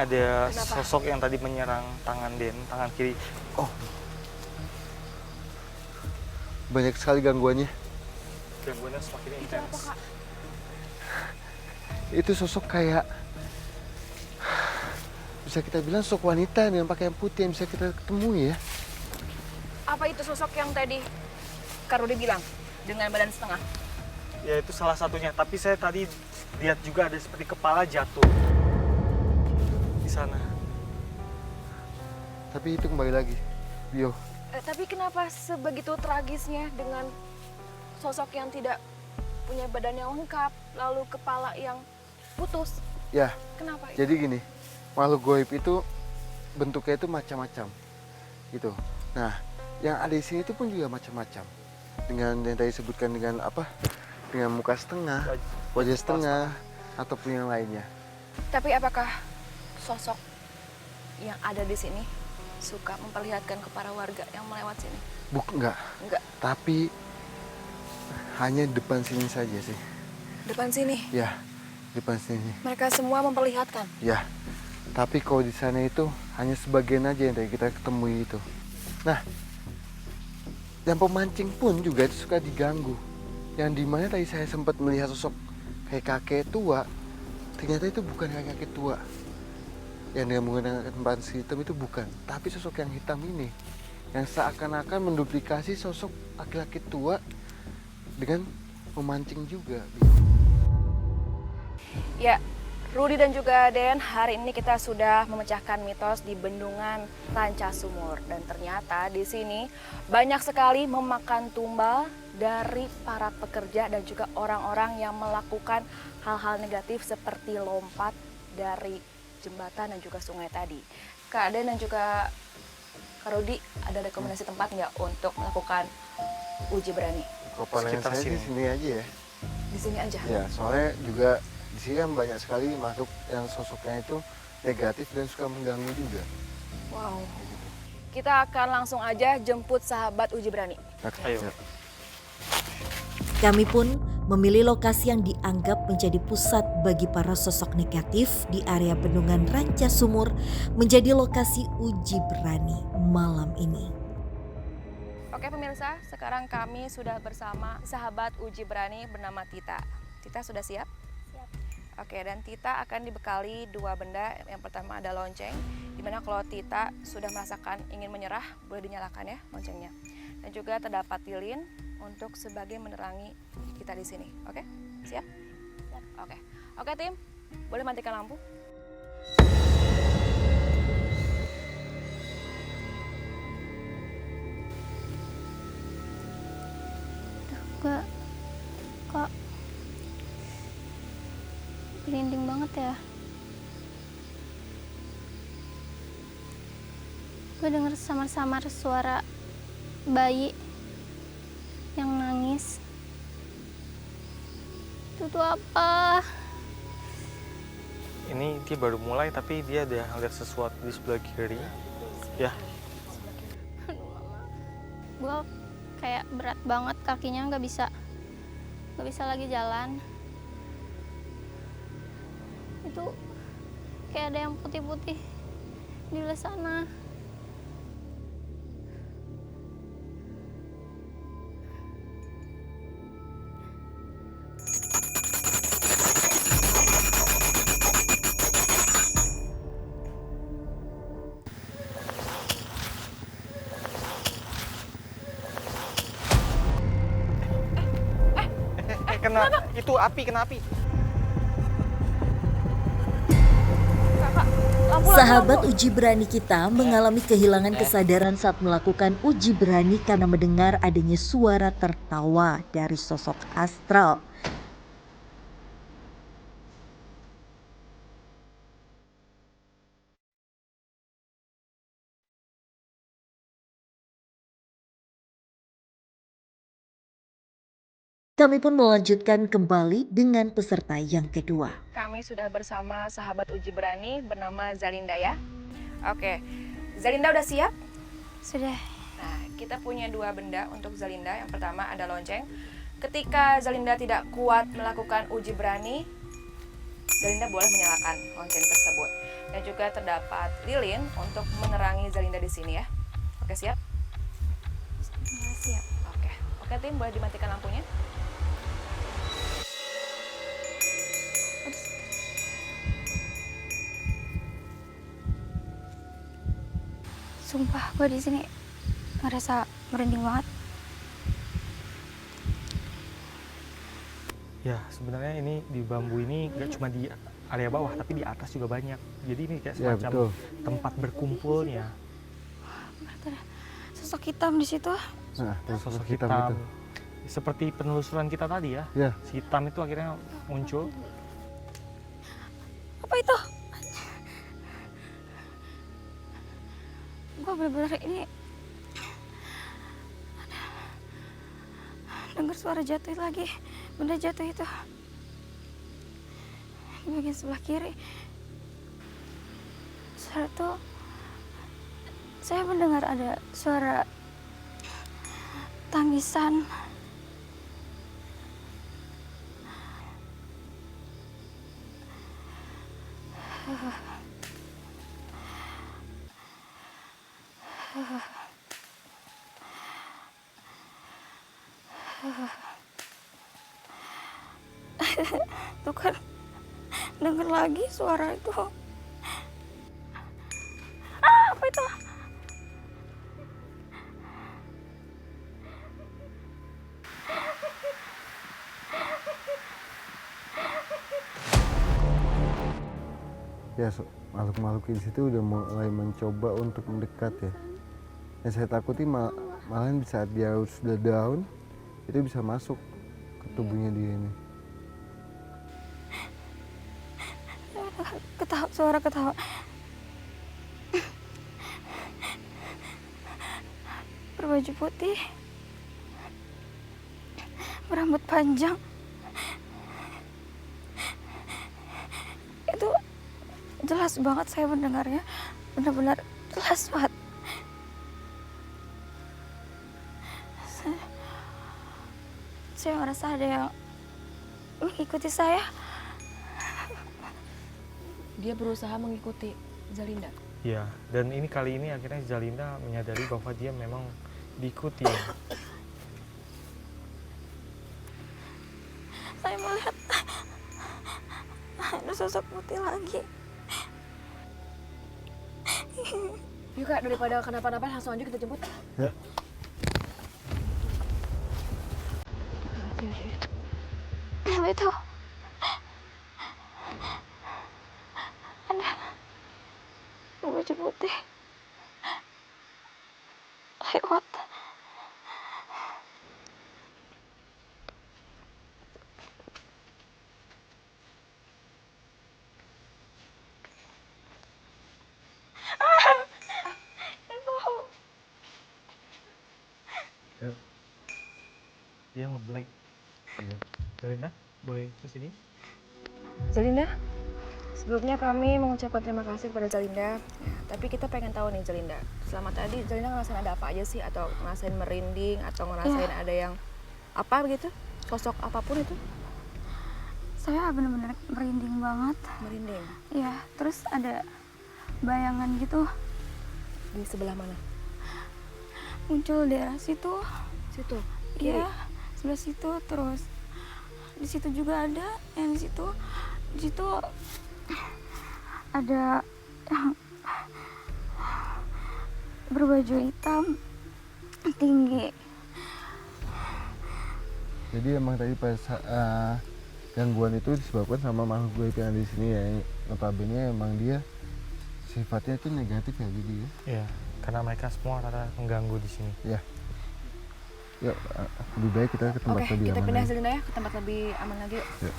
ada Kenapa? sosok yang tadi menyerang tangan Den, tangan kiri. Oh, banyak sekali gangguannya. Gangguannya semakin Itu apa, intens. Kak? Itu sosok kayak, bisa kita bilang sosok wanita dengan pakaian putih yang bisa kita temui ya. Apa itu sosok yang tadi Kak Rudi bilang dengan badan setengah? Ya itu salah satunya, tapi saya tadi lihat juga ada seperti kepala jatuh di sana. Tapi itu kembali lagi, Bio. Tapi kenapa sebegitu tragisnya dengan sosok yang tidak punya badan yang lengkap, lalu kepala yang putus? Ya, Kenapa itu? jadi gini, makhluk goib itu bentuknya itu macam-macam, gitu. Nah, yang ada di sini itu pun juga macam-macam. Dengan yang tadi sebutkan dengan apa? Dengan muka setengah, wajah setengah, ataupun yang lainnya. Tapi apakah sosok yang ada di sini suka memperlihatkan ke para warga yang melewat sini? Enggak, Enggak. tapi hanya depan sini saja sih. Depan sini. Ya, depan sini. Mereka semua memperlihatkan. Ya, tapi kalau di sana itu hanya sebagian aja yang tadi kita ketemui itu. Nah, yang pemancing pun juga itu suka diganggu. Yang dimana tadi saya sempat melihat sosok kayak kakek tua, ternyata itu bukan kakek tua. Yang dengan menggunakan panci hitam itu bukan, tapi sosok yang hitam ini. Yang seakan-akan menduplikasi sosok laki-laki tua dengan memancing juga. Ya, Rudi dan juga Den, hari ini kita sudah memecahkan mitos di Bendungan Ranca Sumur. Dan ternyata di sini banyak sekali memakan tumbal dari para pekerja dan juga orang-orang yang melakukan hal-hal negatif seperti lompat dari jembatan dan juga sungai tadi. Kak Den dan juga Kak Rudi, ada rekomendasi tempat nggak untuk melakukan uji berani? Kalau pandangan Sekitar saya sini. di sini aja ya. Di sini aja? Ya, soalnya juga di sini kan banyak sekali makhluk yang sosoknya itu negatif dan suka mengganggu juga. Wow. Kita akan langsung aja jemput sahabat uji berani. Oke, Ayo. siap. Kami pun memilih lokasi yang dianggap menjadi pusat bagi para sosok negatif di area Bendungan Ranca Sumur menjadi lokasi uji berani malam ini. Oke pemirsa, sekarang kami sudah bersama sahabat uji berani bernama Tita. Tita sudah siap? Siap. Oke, dan Tita akan dibekali dua benda. Yang pertama ada lonceng, dimana kalau Tita sudah merasakan ingin menyerah, boleh dinyalakan ya loncengnya. Dan juga terdapat lilin untuk sebagai menerangi kita di sini. Oke, siap? Siap. Oke, oke tim, boleh matikan lampu? Gak, kok merinding banget ya. Gue denger samar-samar suara bayi yang nangis. Itu tuh apa? Ini dia baru mulai tapi dia ada lihat sesuatu di sebelah kiri. Ya, Aduh mama, gue kayak berat banget kakinya, nggak bisa lagi jalan. Itu kayak ada yang putih-putih di belah sana. kena itu api, kena api. Kakak, lampu. Sahabat uji berani kita mengalami kehilangan kesadaran saat melakukan uji berani karena mendengar adanya suara tertawa dari sosok astral. Kami pun melanjutkan kembali dengan peserta yang kedua. Kami sudah bersama sahabat uji berani bernama Zalinda ya. Oke, Zalinda udah siap? Sudah. Nah, kita punya dua benda untuk Zalinda. Yang pertama ada lonceng. Ketika Zalinda tidak kuat melakukan uji berani, Zalinda boleh menyalakan lonceng tersebut. Dan juga terdapat lilin untuk menerangi Zalinda di sini ya. Oke, siap? Ya, siap. Oke tim, boleh dimatikan lampunya. Sumpah, gue di sini ngerasa merinding banget. Ya, sebenarnya ini di bambu ini nggak cuma di area bawah, tapi di atas juga banyak. Jadi ini kayak Ya, semacam betul. tempat berkumpulnya. Ada sosok hitam di situ. Nah, terus Sosok hitam hitam. itu. Seperti penelusuran kita tadi ya. Ya, Si hitam itu akhirnya muncul. Apa itu? Gue bener-bener ini dengar suara jatuh lagi. Benda jatuh itu di bagian sebelah kiri. Suara itu, saya mendengar ada suara tangisan. Tuh kan, denger lagi suara itu. Apa itu? ya makhluk-makhluk di situ udah mulai mencoba untuk mendekat ya. Yang saya takuti malahan di saat dia sudah down, itu bisa masuk ke tubuhnya dia ini. Ketawa, suara ketawa. Berbaju putih, berambut panjang. Itu jelas banget saya mendengarnya, benar-benar jelas banget. Saya merasa ada yang mengikuti saya. Dia berusaha mengikuti Zalinda. Ya, dan ini kali ini akhirnya Zalinda menyadari bahwa dia memang diikuti. Saya melihat ada sosok putih lagi. Yuk Kak, daripada kenapa-napa langsung aja kita jemput. Ya. Apa itu? Ada baju putih lewat. Dia ngeblank. Zalinda, boleh ke sini? Zalinda, sebelumnya kami mengucapkan terima kasih kepada Zalinda. Ya, tapi kita pengen tahu nih Zalinda, selama tadi Zalinda ngerasain ada apa aja sih? Atau ngerasain merinding, atau ngerasain ada yang apa begitu? Sosok apapun itu? Saya benar-benar merinding banget. Merinding. Iya, terus ada bayangan gitu Di sebelah mana? muncul di daerah situ. Situ. Kiri. Iya, sebelah situ. Terus di situ juga ada, yang di situ ada yang berbaju hitam tinggi. Jadi emang tadi pas gangguan itu disebabkan sama makhluk gaib yang ada di sini ya. Notabene emang dia sifatnya itu negatif ya, jadi ya. Iya, karena mereka semua rata mengganggu di sini. Ya. Yuk, lebih baik kita ke tempat Oke, lebih kita aman pindah lagi. Zalinda ya, ke tempat lebih aman lagi yuk. Yuk.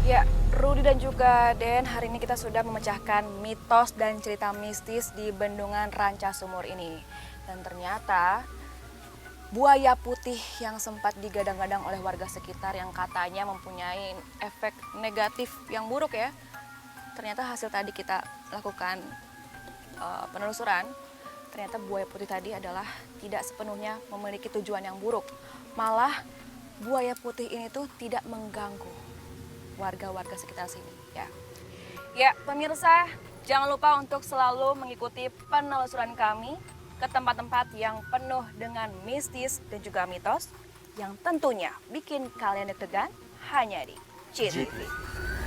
Ya, Rudy dan juga Den, hari ini kita sudah memecahkan mitos dan cerita mistis di Bendungan Ranca Sumur ini. Dan ternyata buaya putih yang sempat digadang-gadang oleh warga sekitar yang katanya mempunyai efek negatif yang buruk ya. Ternyata hasil tadi kita lakukan penelusuran, ternyata buaya putih tadi adalah tidak sepenuhnya memiliki tujuan yang buruk. Malah buaya putih ini tuh tidak mengganggu warga-warga sekitar sini ya. Ya, pemirsa, jangan lupa untuk selalu mengikuti penelusuran kami ke tempat-tempat yang penuh dengan mistis dan juga mitos yang tentunya bikin kalian deg-degan hanya di CTV.